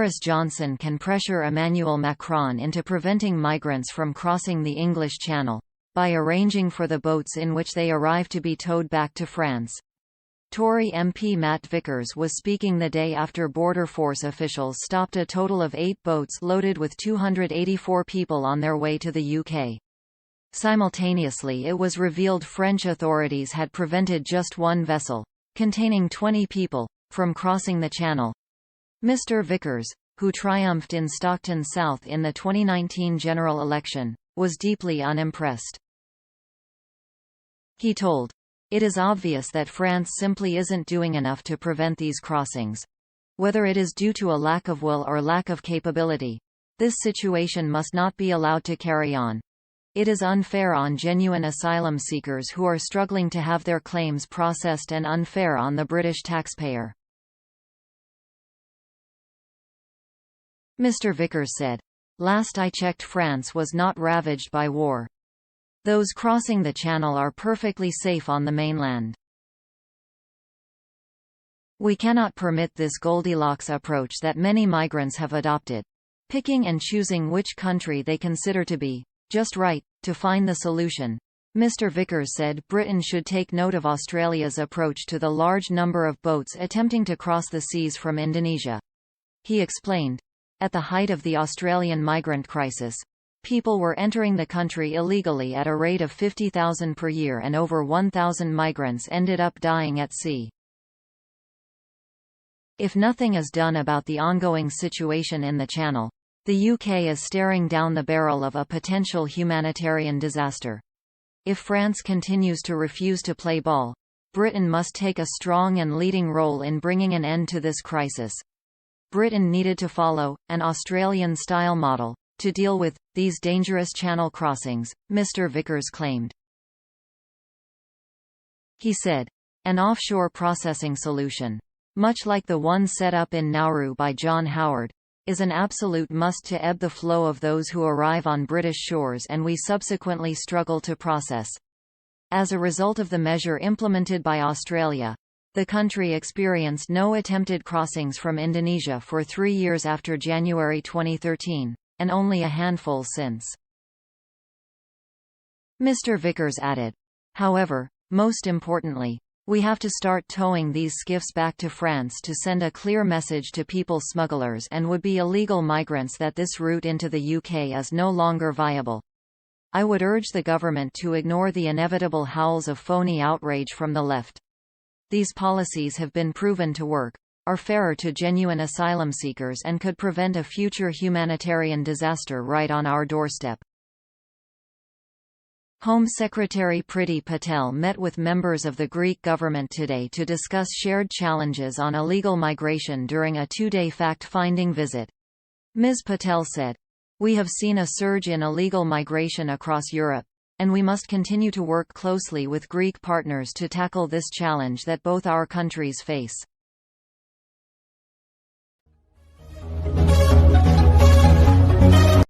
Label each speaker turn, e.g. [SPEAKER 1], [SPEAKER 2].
[SPEAKER 1] Boris Johnson can pressure Emmanuel Macron into preventing migrants from crossing the English Channel, by arranging for the boats in which they arrive to be towed back to France. Tory MP Matt Vickers was speaking the day after Border Force officials stopped a total of 8 boats loaded with 284 people on their way to the UK. Simultaneously, it was revealed French authorities had prevented just one vessel, containing 20 people, from crossing the Channel. Mr. Vickers, who triumphed in Stockton South in the 2019 general election, was deeply unimpressed. He told, "It is obvious that France simply isn't doing enough to prevent these crossings. Whether it is due to a lack of will or lack of capability, this situation must not be allowed to carry on. It is unfair on genuine asylum seekers who are struggling to have their claims processed and unfair on the British taxpayer." Mr. Vickers said, "Last I checked, France was not ravaged by war. Those crossing the Channel are perfectly safe on the mainland. We cannot permit this Goldilocks approach that many migrants have adopted, picking and choosing which country they consider to be just right to find the solution." Mr. Vickers said Britain should take note of Australia's approach to the large number of boats attempting to cross the seas from Indonesia. He explained, "At the height of the Australian migrant crisis, people were entering the country illegally at a rate of 50,000 per year, and over 1,000 migrants ended up dying at sea. If nothing is done about the ongoing situation in the Channel, the UK is staring down the barrel of a potential humanitarian disaster. If France continues to refuse to play ball, Britain must take a strong and leading role in bringing an end to this crisis. Britain needed to follow an Australian-style model to deal with these dangerous channel crossings," Mr. Vickers claimed. He said, "An offshore processing solution, much like the one set up in Nauru by John Howard, is an absolute must to ebb the flow of those who arrive on British shores and we subsequently struggle to process." As a result of the measure implemented by Australia, the country experienced no attempted crossings from Indonesia for 3 years after January 2013. And only a handful since. Mr. Vickers added, "However, most importantly, we have to start towing these skiffs back to France to send a clear message to people smugglers and would-be illegal migrants that this route into the UK is no longer viable. I would urge the government to ignore the inevitable howls of phony outrage from the left. These policies have been proven to work, are fairer to genuine asylum seekers, and could prevent a future humanitarian disaster right on our doorstep." Home Secretary Priti Patel met with members of the Greek government today to discuss shared challenges on illegal migration during a 2-day fact-finding visit. Ms. Patel said, "We have seen a surge in illegal migration across Europe, and we must continue to work closely with Greek partners to tackle this challenge that both our countries face."